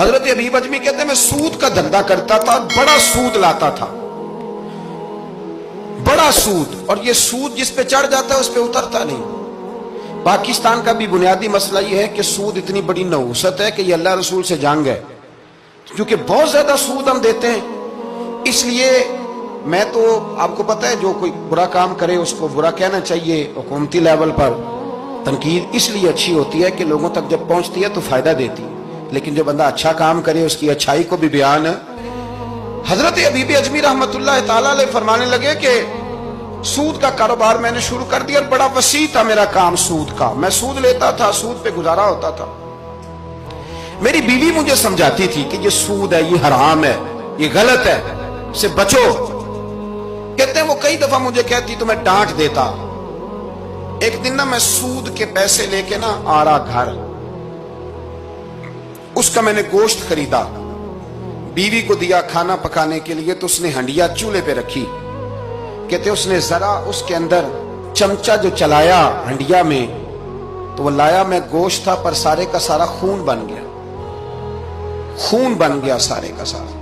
حضرت حبیب اجمی کہتے ہیں میں سود کا دھندا کرتا تھا، بڑا سود لاتا تھا، بڑا سود، اور یہ سود جس پہ چڑھ جاتا ہے اس پہ اترتا نہیں۔ پاکستان کا بھی بنیادی مسئلہ یہ ہے کہ سود اتنی بڑی نحوست ہے کہ یہ اللہ رسول سے جنگ ہے، کیونکہ بہت زیادہ سود ہم دیتے ہیں۔ اس لیے میں تو آپ کو پتہ ہے جو کوئی برا کام کرے اس کو برا کہنا چاہیے، حکومتی لیول پر تنقید اس لیے اچھی ہوتی ہے کہ لوگوں تک جب پہنچتی ہے تو فائدہ دیتی ہے، لیکن جو بندہ اچھا کام کرے اس کی اچھائی کو بھی بیان ہے۔ حضرت حبیب اجمی رحمت اللہ تعالیٰ علیہ فرمانے لگے کہ سود کا کاروبار میں نے شروع کر دیا، اور بڑا وسیع تھا میرا کام سود کا، میں سود لیتا تھا، سود پہ گزارا ہوتا تھا۔ میری بیوی مجھے سمجھاتی تھی کہ یہ سود ہے، یہ حرام ہے، یہ غلط ہے، سے بچو۔ کہتے ہیں وہ کئی دفعہ مجھے کہتی تو میں ڈانٹ دیتا۔ ایک دن میں سود کے پیسے لے کے آ رہا گھر، اس کا میں نے گوشت خریدا، بیوی کو دیا کھانا پکانے کے لیے، تو اس نے ہنڈیا چولہے پہ رکھی۔ کہتے اس نے ذرا اس کے اندر چمچہ جو چلایا ہنڈیا میں، تو وہ لایا میں گوشت تھا پر سارے کا سارا خون بن گیا، خون بن گیا سارے کا سارا۔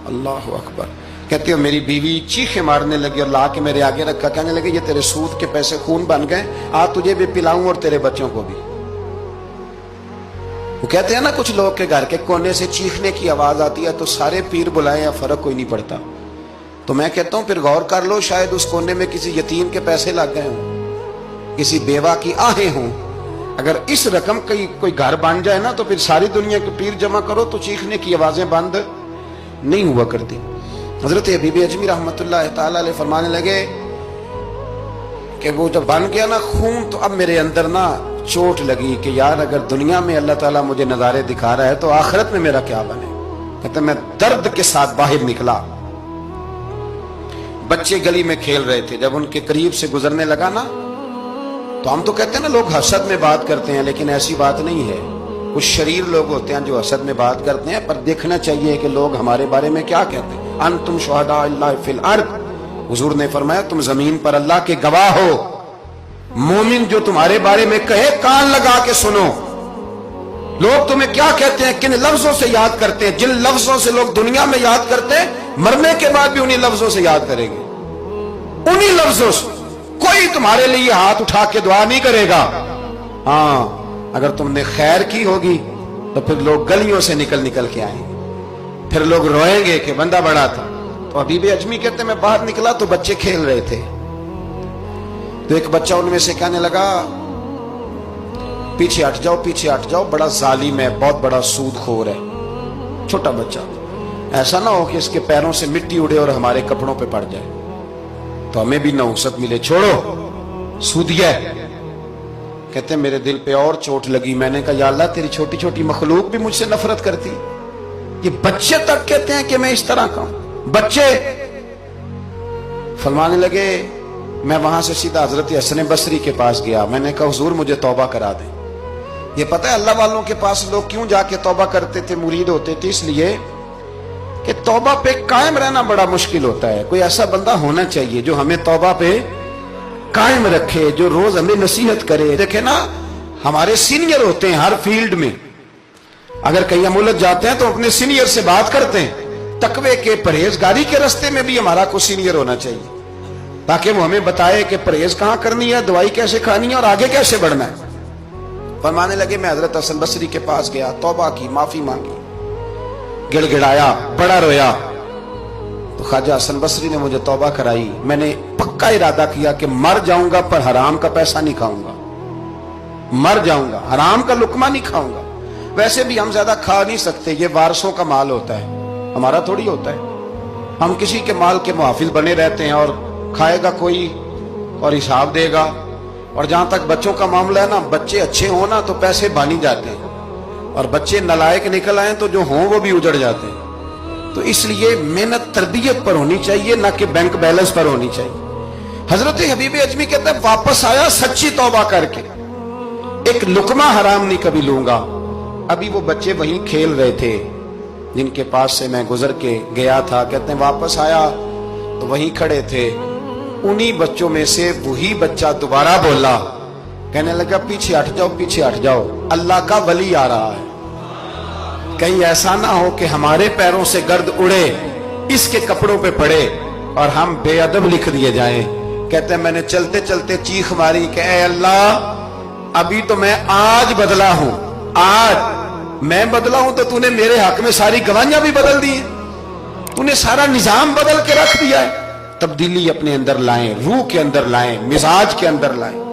اللہ اکبر۔ کہتے ہو میری بیوی چیخیں مارنے لگی اور لا کے میرے آگے رکھا، کہنے لگے یہ تیرے سود کے پیسے خون بن گئے، آ تجھے بھی پلاؤں اور تیرے بچوں کو بھی۔ وہ کہتے ہیں نا کچھ لوگ کے گھر کے کونے سے چیخنے کی آواز آتی ہے تو سارے پیر بلائیں یا فرق کوئی نہیں پڑتا۔ تو میں کہتا ہوں پھر غور کر لو، شاید اس کونے میں کسی یتیم کے پیسے لگ گئے ہوں، کسی بیوہ کی آہیں ہوں۔ اگر اس رقم کی کوئی گھر بن جائے نا تو پھر ساری دنیا کے پیر جمع کرو تو چیخنے کی آوازیں بند نہیں ہوا کرتی۔ حضرت حبیب اجمی رحمت اللہ تعالیٰ علیہ فرمانے لگے کہ وہ جب بن گیا خون، تو اب میرے اندر چوٹ لگی کہ یار اگر دنیا میں اللہ تعالیٰ مجھے نظارے دکھا رہا ہے تو آخرت میں میرا کیا بنے۔ کہتے میں درد کے ساتھ باہر نکلا۔ بچے گلی میں کھیل رہے تھے، جب ان کے قریب سے گزرنے لگا تو ہم تو کہتے ہیں لوگ حسد میں بات کرتے ہیں، لیکن ایسی بات نہیں ہے۔ کچھ شریر لوگ ہوتے ہیں جو حسد میں بات کرتے ہیں، پر دیکھنا چاہیے کہ لوگ ہمارے بارے میں کیا کہتے ہیں۔ انتم شہداء اللہ فی الارض، حضور نے فرمایا تم زمین پر اللہ کے گواہ ہو۔ مومن جو تمہارے بارے میں کہے کان لگا کے سنو۔ لوگ تمہیں کیا کہتے ہیں، کن لفظوں سے یاد کرتے ہیں، جن لفظوں سے لوگ دنیا میں یاد کرتے ہیں مرنے کے بعد بھی انہی لفظوں سے یاد کریں گے، انہی لفظوں سے۔ کوئی تمہارے لیے ہاتھ اٹھا کے دعا نہیں کرے گا۔ ہاں اگر تم نے خیر کی ہوگی تو پھر لوگ گلیوں سے نکل کے آئیں گے، پھر لوگ روئیں گے کہ بندہ بڑا تھا۔ تو حبیب اجمی کہتے ہیں میں باہر نکلا تو بچے کھیل رہے تھے، تو ایک بچہ ان میں سے کہنے لگا پیچھے ہٹ جاؤ، پیچھے ہٹ جاؤ، بڑا ظالم ہے، بہت بڑا سود خور ہے۔ چھوٹا بچہ، ایسا نہ ہو کہ اس کے پیروں سے مٹی اڑے اور ہمارے کپڑوں پہ پڑ جائے تو ہمیں بھی نحوست ملے، چھوڑو سودیہ۔ کہتے ہیں میرے دل پہ اور چوٹ لگی، میں نے کہا یا اللہ تیری چھوٹی چھوٹی مخلوق بھی مجھ سے نفرت کرتی، یہ بچے تک کہتے ہیں کہ میں اس طرح کا ہوں۔ بچے فرمانے لگے، میں وہاں سے سیدھا حضرت حسن بصری کے پاس گیا، میں نے کہا حضور مجھے توبہ کرا دیں۔ یہ پتہ ہے اللہ والوں کے پاس لوگ کیوں جا کے توبہ کرتے تھے، مرید ہوتے تھے، اس لیے کہ توبہ پہ قائم رہنا بڑا مشکل ہوتا ہے۔ کوئی ایسا بندہ ہونا چاہیے جو ہمیں توبہ پہ قائم رکھے، جو روز ہمیں نصیحت کرے۔ دیکھیں ہمارے سینئر ہوتے ہیں ہر فیلڈ میں، اگر کہیں ہم الجھ جاتے ہیں تو اپنے سینئر سے بات کرتے ہیں۔ تقوی کے پرہیزگاری کے راستے میں بھی ہمارا کوئی سینئر ہونا چاہیے تاکہ وہ ہمیں بتائے کہ پرہیز کہاں کرنی ہے، دوائی کیسے کھانی ہے اور آگے کیسے بڑھنا ہے۔ فرمانے لگے میں حضرت حسن بصری کے پاس گیا، توبہ کی، معافی مانگی، گڑ گڑایا، بڑا رویا، تو خواجہ حسن بصری نے مجھے توبہ کرائی۔ میں نے پکا ارادہ کیا کہ مر جاؤں گا پر حرام کا پیسہ نہیں کھاؤں گا، مر جاؤں گا حرام کا لقمہ نہیں کھاؤں گا۔ ویسے بھی ہم زیادہ کھا نہیں سکتے، یہ وارثوں کا مال ہوتا ہے، ہمارا تھوڑی ہوتا ہے۔ ہم کسی کے مال کے محافظ بنے رہتے ہیں، اور کھائے گا کوئی اور حساب دے گا۔ اور جہاں تک بچوں کا معاملہ ہے بچے اچھے ہوں تو پیسے بانی جاتے ہیں، اور بچے نالائق نکل آئیں تو جو ہوں وہ بھی اجڑ جاتے ہیں۔ تو اس لیے محنت تربیت پر ہونی چاہیے، نہ کہ بینک بیلنس پر ہونی چاہیے۔ حضرت حبیب اجمی کہتے ہیں واپس آیا سچی توبہ کر کے، ایک لقمہ حرام نہیں کبھی لوں گا۔ ابھی وہ بچے وہیں کھیل رہے تھے جن کے پاس سے میں گزر کے گیا تھا۔ کہتے ہیں واپس آیا تو وہیں کھڑے تھے، انہی بچوں میں سے وہی بچہ دوبارہ بولا، کہنے لگا پیچھے ہٹ جاؤ، پیچھے ہٹ جاؤ، اللہ کا ولی آ رہا ہے۔ کہیں ایسا نہ ہو کہ ہمارے پیروں سے گرد اڑے، اس کے کپڑوں پہ پڑے اور ہم بے ادب لکھ دیے جائیں۔ کہتے ہیں میں نے چلتے چلتے چیخ ماری کہ اے اللہ، ابھی تو میں آج بدلا ہوں، آج میں بدلا ہوں تو تو نے میرے حق میں ساری گواہیاں بھی بدل دی ہیں، تو نے سارا نظام بدل کے رکھ دیا ہے۔ تبدیلی اپنے اندر لائیں، روح کے اندر لائیں، مزاج کے اندر لائیں۔